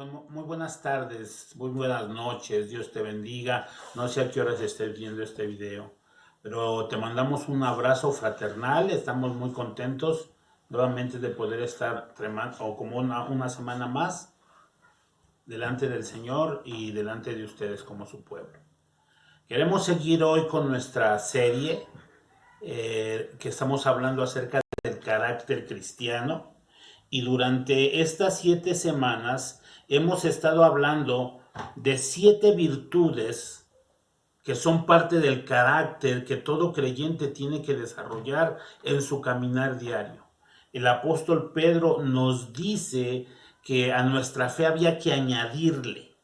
Muy buenas tardes, muy buenas noches, Dios te bendiga. No sé a qué horas estés viendo este video, pero te mandamos un abrazo fraternal. Estamos muy contentos nuevamente de poder estar como una semana más delante del Señor y delante de ustedes como su pueblo. Queremos seguir hoy con nuestra serie que estamos hablando acerca del carácter cristiano. Y durante estas 7 semanas hemos estado hablando de 7 virtudes que son parte del carácter que todo creyente tiene que desarrollar en su caminar diario. El apóstol Pedro nos dice que a nuestra fe había que añadirle,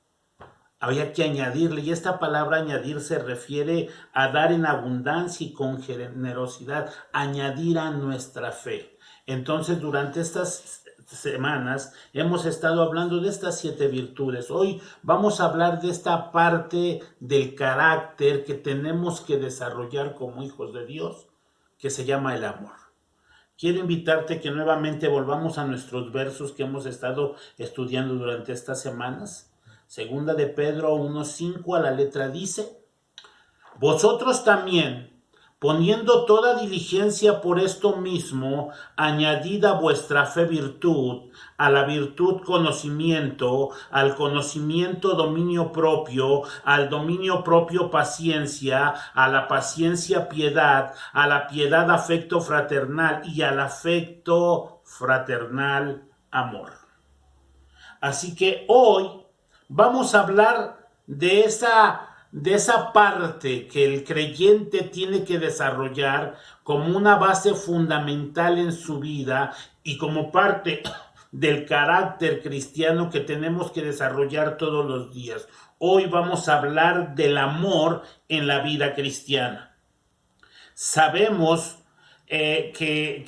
y esta palabra añadir se refiere a dar en abundancia y con generosidad, añadir a nuestra fe. Entonces, durante estas semanas hemos estado hablando de estas 7 virtudes. Hoy vamos a hablar de esta parte del carácter que tenemos que desarrollar como hijos de Dios, que se llama el amor. Quiero invitarte que nuevamente volvamos a nuestros versos que hemos estado estudiando durante estas semanas. Segunda de Pedro 1:5 a la letra dice: vosotros también, poniendo toda diligencia por esto mismo, añadid a vuestra fe virtud, a la virtud conocimiento, al conocimiento dominio propio, al dominio propio paciencia, a la paciencia piedad, a la piedad afecto fraternal y al afecto fraternal amor. Así que hoy vamos a hablar de esa parte que el creyente tiene que desarrollar como una base fundamental en su vida y como parte del carácter cristiano que tenemos que desarrollar todos los días. Hoy vamos a hablar del amor en la vida cristiana. Sabemos que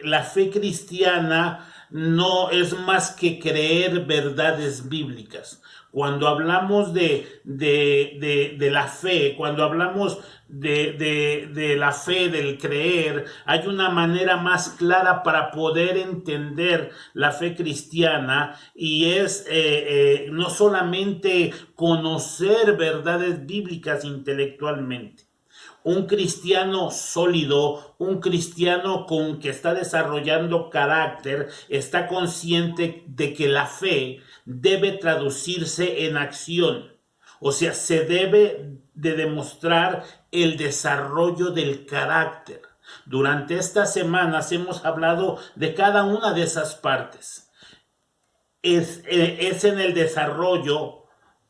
la fe cristiana no es más que creer verdades bíblicas. Cuando hablamos de la fe, cuando hablamos de la fe, del creer, hay una manera más clara para poder entender la fe cristiana y es no solamente conocer verdades bíblicas intelectualmente. Un cristiano sólido, un cristiano con que está desarrollando carácter, está consciente de que la fe debe traducirse en acción. O sea, se debe de demostrar el desarrollo del carácter. Durante estas semanas hemos hablado de cada una de esas partes. Es en el desarrollo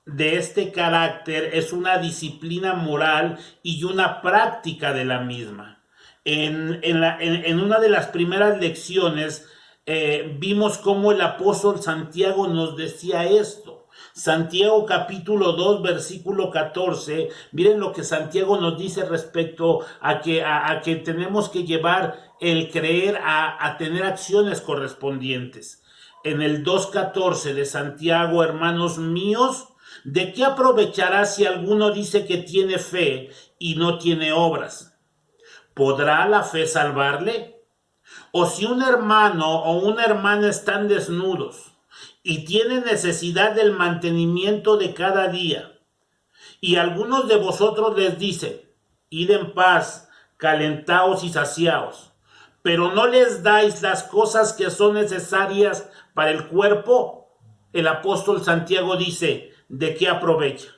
de este carácter, es una disciplina moral y una práctica de la misma. En una de las primeras lecciones vimos cómo el apóstol Santiago nos decía esto. Santiago capítulo 2 versículo 14, miren lo que Santiago nos dice respecto a que tenemos que llevar el creer a tener acciones correspondientes. En el 2:14 de Santiago: hermanos míos, ¿de qué aprovechará si alguno dice que tiene fe y no tiene obras? ¿Podrá la fe salvarle? O si un hermano o una hermana están desnudos y tienen necesidad del mantenimiento de cada día, y algunos de vosotros les dicen: id en paz, calentaos y saciaos, pero no les dais las cosas que son necesarias para el cuerpo, el apóstol Santiago dice: ¿de qué aprovecha?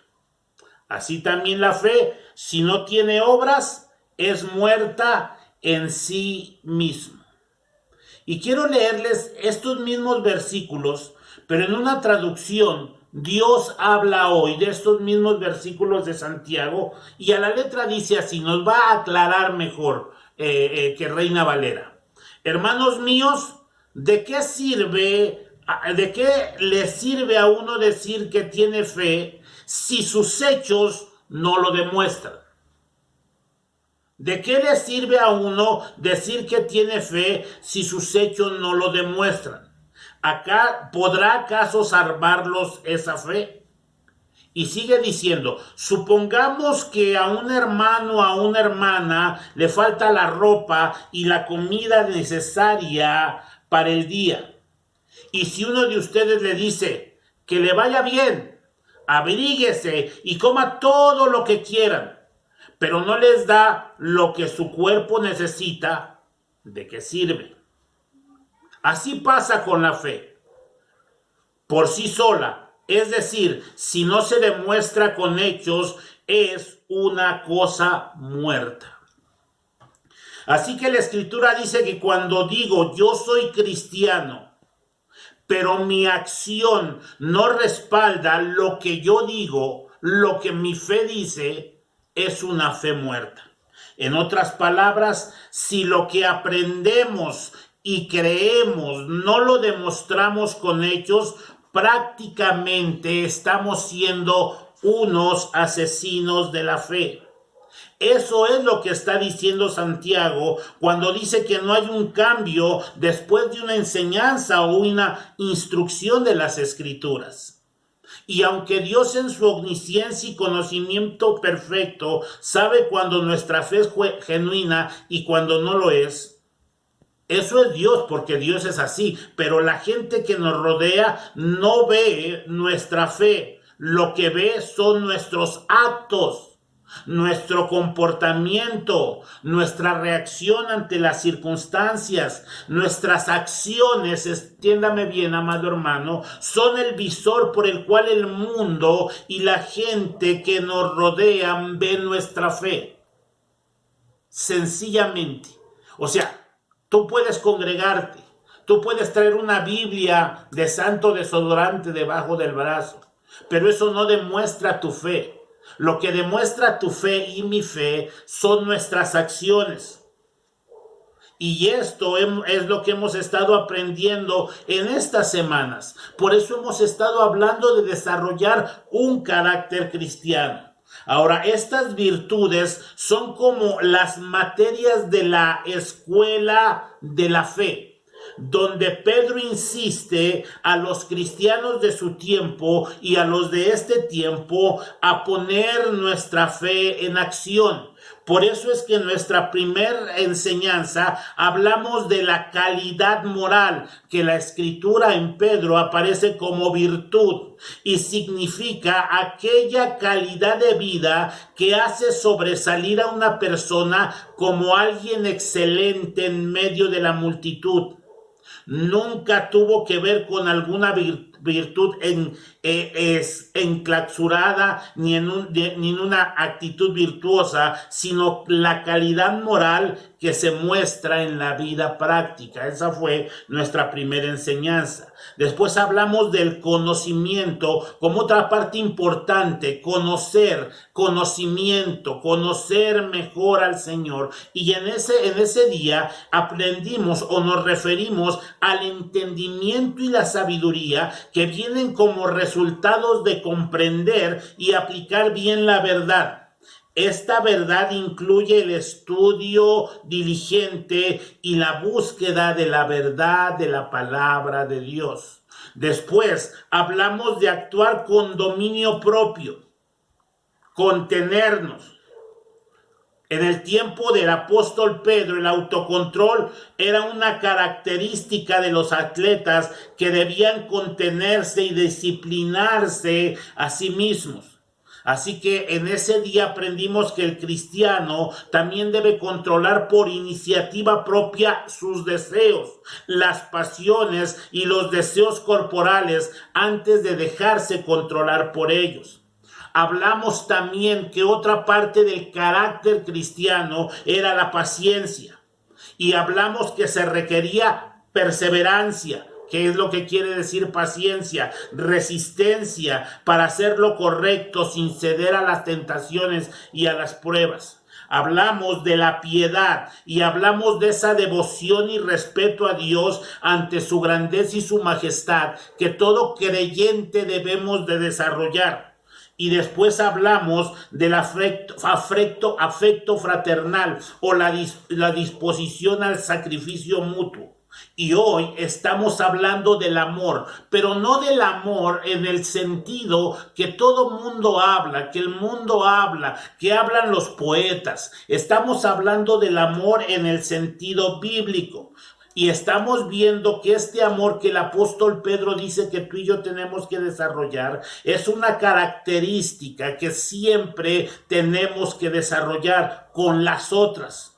Así también la fe, si no tiene obras, es muerta en sí mismo. Y quiero leerles estos mismos versículos, pero en una traducción. Dios habla hoy de estos mismos versículos de Santiago y a la letra dice así, nos va a aclarar mejor que Reina Valera. Hermanos míos, ¿de qué le sirve a uno decir que tiene fe si sus hechos no lo demuestran? ¿De qué le sirve a uno decir que tiene fe si sus hechos no lo demuestran? ¿Podrá acaso salvarlos esa fe? Y sigue diciendo, supongamos que a un hermano o a una hermana le falta la ropa y la comida necesaria para el día. Y si uno de ustedes le dice que le vaya bien, abríguese y coma todo lo que quieran, pero no les da lo que su cuerpo necesita, ¿de qué sirve? Así pasa con la fe. Por sí sola, es decir, si no se demuestra con hechos, es una cosa muerta. Así que la Escritura dice que cuando digo yo soy cristiano, pero mi acción no respalda lo que yo digo, lo que mi fe dice, es una fe muerta. En otras palabras, si lo que aprendemos y creemos no lo demostramos con hechos, prácticamente estamos siendo unos asesinos de la fe. Eso es lo que está diciendo Santiago cuando dice que no hay un cambio después de una enseñanza o una instrucción de las Escrituras. Y aunque Dios en su omnisciencia y conocimiento perfecto sabe cuando nuestra fe es genuina y cuando no lo es, eso es Dios, porque Dios es así, pero la gente que nos rodea no ve nuestra fe, lo que ve son nuestros actos. Nuestro comportamiento, nuestra reacción ante las circunstancias, nuestras acciones, entiéndame bien, amado hermano, son el visor por el cual el mundo y la gente que nos rodean ven nuestra fe. Sencillamente. O sea, tú puedes congregarte, tú puedes traer una Biblia de santo desodorante debajo del brazo, pero eso no demuestra tu fe. Lo que demuestra tu fe y mi fe son nuestras acciones. Y esto es lo que hemos estado aprendiendo en estas semanas. Por eso hemos estado hablando de desarrollar un carácter cristiano. Ahora, estas virtudes son como las materias de la escuela de la fe, donde Pedro insiste a los cristianos de su tiempo y a los de este tiempo a poner nuestra fe en acción. Por eso es que en nuestra primera enseñanza hablamos de la calidad moral, que la Escritura en Pedro aparece como virtud y significa aquella calidad de vida que hace sobresalir a una persona como alguien excelente en medio de la multitud. Nunca tuvo que ver con alguna virtud enclausurada ni en una actitud virtuosa, sino la calidad moral que se muestra en la vida práctica. Esa fue nuestra primera enseñanza. Después hablamos del conocimiento como otra parte importante, conocimiento, conocer mejor al Señor. Y en ese día aprendimos o nos referimos al entendimiento y la sabiduría que vienen como resultados de comprender y aplicar bien la verdad. Esta verdad incluye el estudio diligente y la búsqueda de la verdad de la palabra de Dios. Después hablamos de actuar con dominio propio, contenernos. En el tiempo del apóstol Pedro, el autocontrol era una característica de los atletas que debían contenerse y disciplinarse a sí mismos. Así que en ese día aprendimos que el cristiano también debe controlar por iniciativa propia sus deseos, las pasiones y los deseos corporales antes de dejarse controlar por ellos. Hablamos también que otra parte del carácter cristiano era la paciencia. Y hablamos que se requería perseverancia. ¿Qué es lo que quiere decir paciencia? Resistencia para hacer lo correcto sin ceder a las tentaciones y a las pruebas. Hablamos de la piedad y hablamos de esa devoción y respeto a Dios ante su grandeza y su majestad que todo creyente debemos de desarrollar. Y después hablamos del afecto fraternal o la disposición al sacrificio mutuo. Y hoy estamos hablando del amor, pero no del amor en el sentido que todo mundo habla, que el mundo habla, que hablan los poetas. Estamos hablando del amor en el sentido bíblico. Y estamos viendo que este amor que el apóstol Pedro dice que tú y yo tenemos que desarrollar es una característica que siempre tenemos que desarrollar con las otras.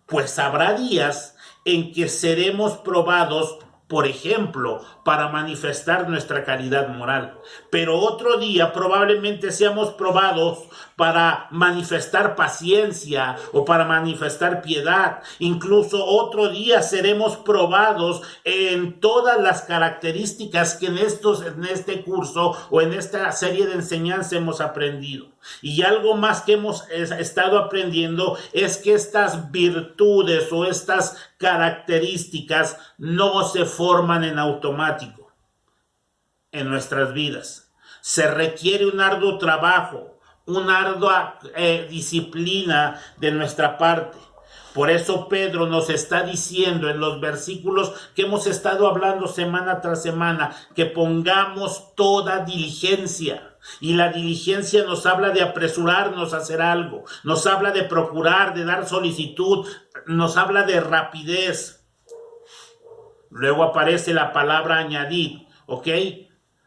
Pues habrá días en que seremos probados, por ejemplo, para manifestar nuestra calidad moral. Pero otro día probablemente seamos probados para manifestar paciencia o para manifestar piedad. Incluso otro día seremos probados en todas las características que en este curso o en esta serie de enseñanza hemos aprendido. Y algo más que hemos estado aprendiendo es que estas virtudes o estas características no se forman en automático en nuestras vidas. Se requiere un arduo trabajo, una ardua disciplina de nuestra parte. Por eso Pedro nos está diciendo en los versículos que hemos estado hablando semana tras semana, que pongamos toda diligencia. Y la diligencia nos habla de apresurarnos a hacer algo, nos habla de procurar, de dar solicitud, nos habla de rapidez. Luego aparece la palabra añadir, ¿ok?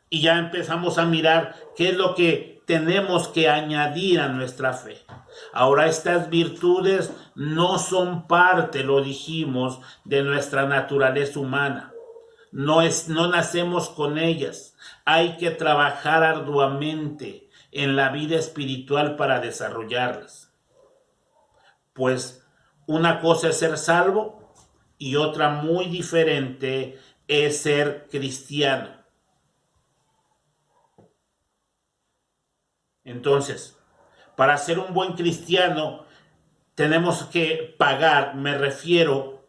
Y ya empezamos a mirar qué es lo que tenemos que añadir a nuestra fe. Ahora, estas virtudes no son parte, lo dijimos, de nuestra naturaleza humana. No nacemos con ellas. Hay que trabajar arduamente en la vida espiritual para desarrollarlas. Pues una cosa es ser salvo y otra muy diferente es ser cristiano. Entonces, para ser un buen cristiano tenemos que pagar, me refiero,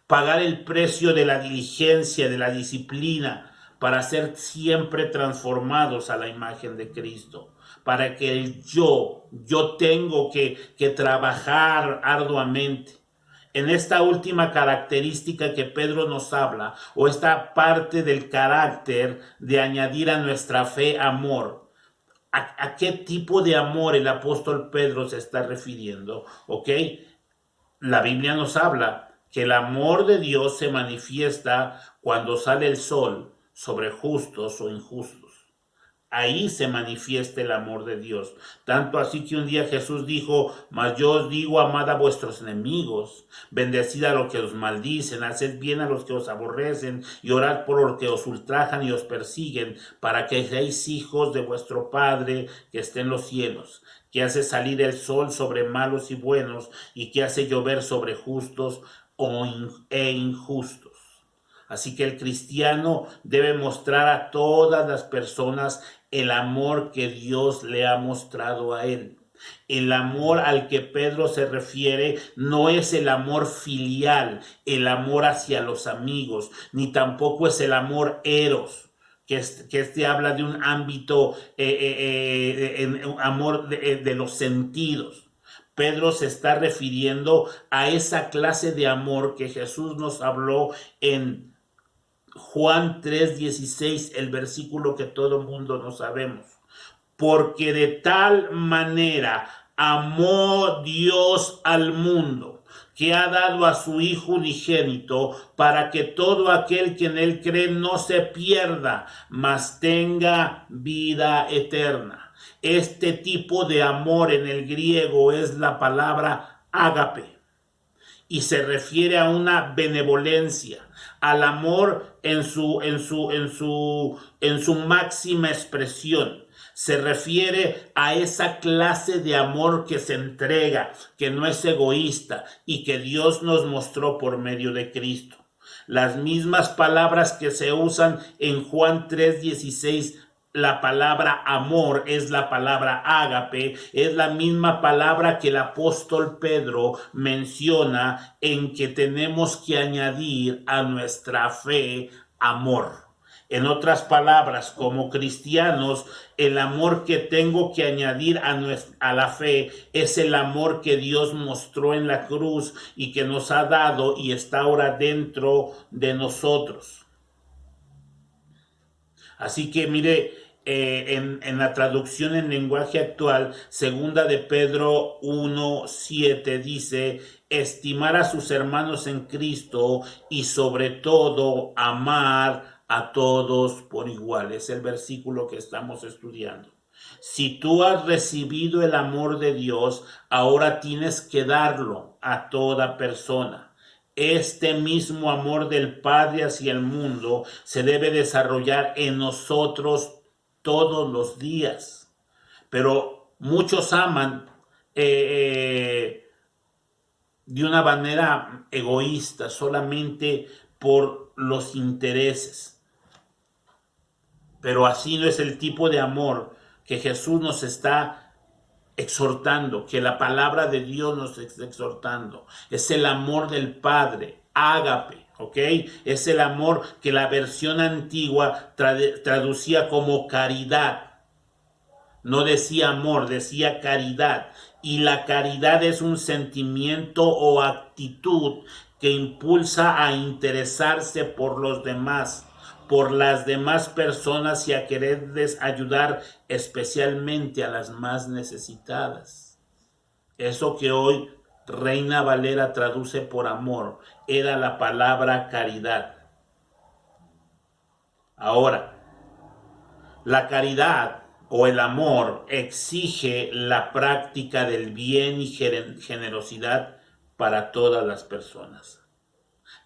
pagar el precio de la diligencia, de la disciplina, para ser siempre transformados a la imagen de Cristo. Para que yo tengo que trabajar arduamente. En esta última característica que Pedro nos habla, o esta parte del carácter de añadir a nuestra fe amor, ¿a qué tipo de amor el apóstol Pedro se está refiriendo? ¿Ok? La Biblia nos habla que el amor de Dios se manifiesta cuando sale el sol sobre justos o injustos. Ahí se manifiesta el amor de Dios. Tanto así que un día Jesús dijo: mas yo os digo, amad a vuestros enemigos, bendecid a los que os maldicen, haced bien a los que os aborrecen, y orad por los que os ultrajan y os persiguen, para que seáis hijos de vuestro Padre que está en los cielos, que hace salir el sol sobre malos y buenos, y que hace llover sobre justos e injustos. Así que el cristiano debe mostrar a todas las personas el amor que Dios le ha mostrado a él. El amor al que Pedro se refiere no es el amor filial, el amor hacia los amigos, ni tampoco es el amor eros, que este habla de un ámbito, amor de los sentidos. Pedro se está refiriendo a esa clase de amor que Jesús nos habló en Juan 3:16, el versículo que todo el mundo no sabemos. Porque de tal manera amó Dios al mundo, que ha dado a su Hijo unigénito, para que todo aquel que en él cree no se pierda, mas tenga vida eterna. Este tipo de amor en el griego es la palabra ágape, y se refiere a una benevolencia, al amor en su máxima expresión. Se refiere a esa clase de amor que se entrega, que no es egoísta y que Dios nos mostró por medio de Cristo. Las mismas palabras que se usan en Juan 3:16, la palabra amor es la palabra ágape, es la misma palabra que el apóstol Pedro menciona en que tenemos que añadir a nuestra fe amor. En otras palabras, como cristianos, el amor que tengo que añadir a la fe es el amor que Dios mostró en la cruz y que nos ha dado y está ahora dentro de nosotros. Así que mire, en la traducción en lenguaje actual, segunda de Pedro 1:7 dice, estimar a sus hermanos en Cristo y sobre todo amar a todos por igual. Es el versículo que estamos estudiando. Si tú has recibido el amor de Dios, ahora tienes que darlo a toda persona. Este mismo amor del Padre hacia el mundo se debe desarrollar en nosotros todos los días. Pero muchos aman de una manera egoísta, solamente por los intereses. Pero así no es el tipo de amor que Jesús nos está exhortando, que la palabra de Dios nos está exhortando. Es el amor del Padre, ágape, ¿ok? Es el amor que la versión antigua traducía como caridad. No decía amor, decía caridad. Y la caridad es un sentimiento o actitud que impulsa a interesarse por los demás, por las demás personas y a quererles ayudar, especialmente a las más necesitadas. Eso que hoy Reina Valera traduce por amor era la palabra caridad. Ahora, la caridad o el amor exige la práctica del bien y generosidad para todas las personas.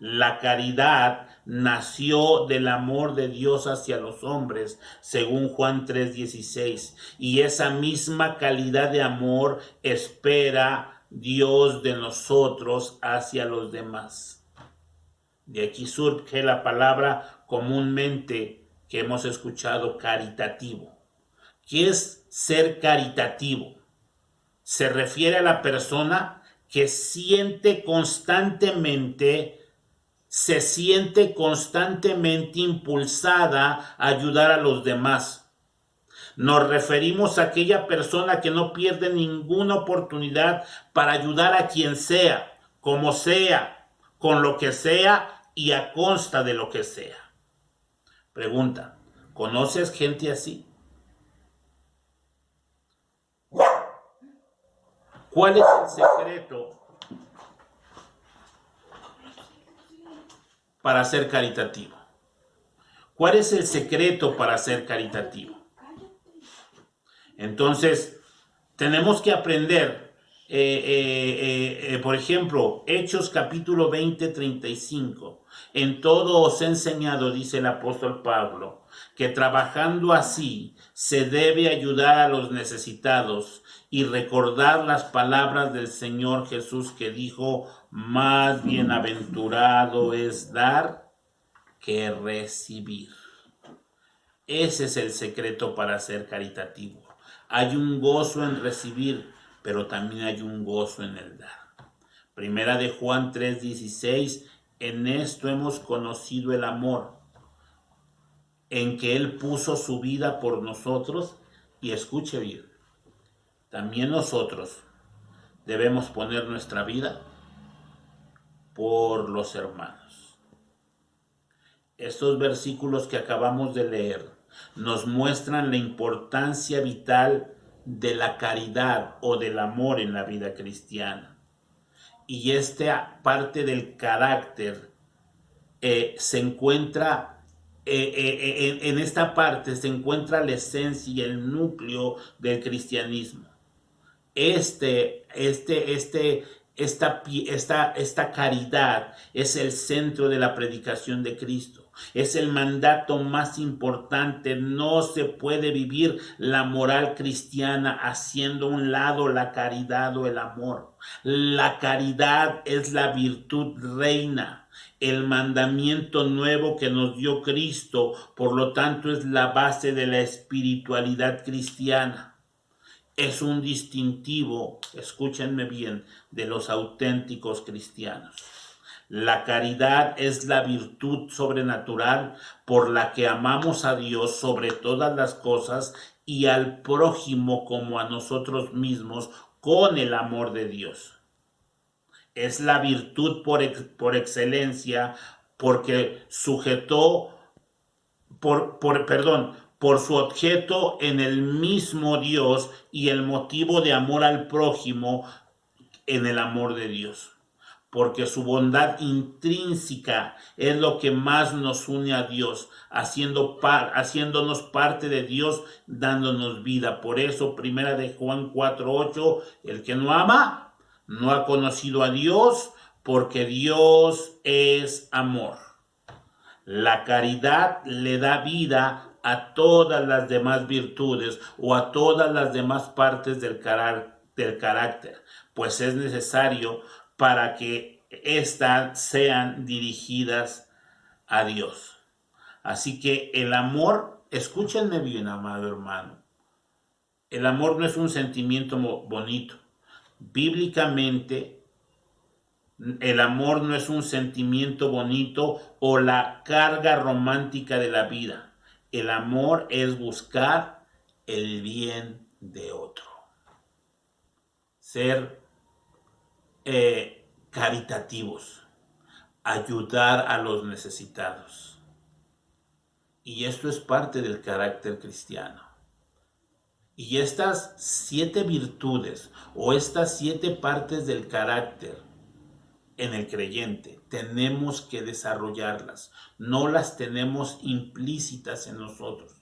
La caridad nació del amor de Dios hacia los hombres, según Juan 3:16, y esa misma calidad de amor espera Dios de nosotros hacia los demás. De aquí surge la palabra comúnmente que hemos escuchado, caritativo. ¿Qué es ser caritativo? Se refiere a la persona que se siente constantemente impulsada a ayudar a los demás. Nos referimos a aquella persona que no pierde ninguna oportunidad para ayudar a quien sea, como sea, con lo que sea y a consta de lo que sea. Pregunta, ¿conoces gente así? ¿Cuál es el secreto para ser caritativo? ¿Cuál es el secreto para ser caritativo? Entonces, tenemos que aprender, por ejemplo, Hechos capítulo 20:35. En todo os he enseñado, dice el apóstol Pablo, que trabajando así se debe ayudar a los necesitados y recordar las palabras del Señor Jesús que dijo, más bienaventurado es dar que recibir. Ese es el secreto para ser caritativo. Hay un gozo en recibir, pero también hay un gozo en el dar. Primera de Juan 3:16, en esto hemos conocido el amor, en que Él puso su vida por nosotros, y escuche bien, también nosotros debemos poner nuestra vida por los hermanos. Estos versículos que acabamos de leer nos muestran la importancia vital de la caridad o del amor en la vida cristiana. Y esta parte del carácter se encuentra, en esta parte se encuentra la esencia y el núcleo del cristianismo. Esta caridad es el centro de la predicación de Cristo. Es el mandato más importante. No se puede vivir la moral cristiana haciendo a un lado la caridad o el amor. La caridad es la virtud reina, el mandamiento nuevo que nos dio Cristo. Por lo tanto, es la base de la espiritualidad cristiana. Es un distintivo, escúchenme bien, de los auténticos cristianos. La caridad es la virtud sobrenatural por la que amamos a Dios sobre todas las cosas y al prójimo como a nosotros mismos con el amor de Dios. Es la virtud por excelencia porque por su objeto en el mismo Dios y el motivo de amor al prójimo en el amor de Dios. Porque su bondad intrínseca es lo que más nos une a Dios, haciéndonos parte de Dios, dándonos vida. Por eso, primera de Juan 4:8, el que no ama, no ha conocido a Dios, porque Dios es amor. La caridad le da vida a todas las demás virtudes o a todas las demás partes del carácter, pues es necesario para que éstas sean dirigidas a Dios. Así que el amor, escúchenme bien, amado hermano, el amor no es un sentimiento bonito. Bíblicamente, el amor no es un sentimiento bonito o la carga romántica de la vida. El amor es buscar el bien de otro. Ser caritativos. Ayudar a los necesitados. Y esto es parte del carácter cristiano. Y estas 7 virtudes o estas 7 partes del carácter en el creyente tenemos que desarrollarlas, no las tenemos implícitas en nosotros.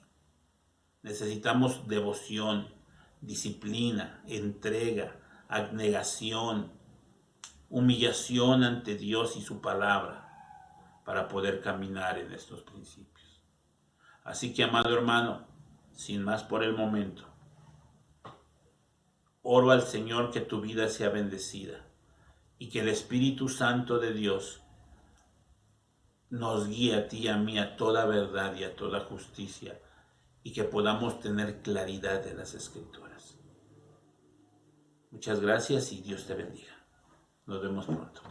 Necesitamos devoción, disciplina, entrega, abnegación, humillación ante Dios y su palabra para poder caminar en estos principios. Así que, amado hermano, sin más por el momento, oro al Señor que tu vida sea bendecida y que el Espíritu Santo de Dios nos guíe a ti y a mí a toda verdad y a toda justicia y que podamos tener claridad de las Escrituras. Muchas gracias y Dios te bendiga. Nos vemos pronto.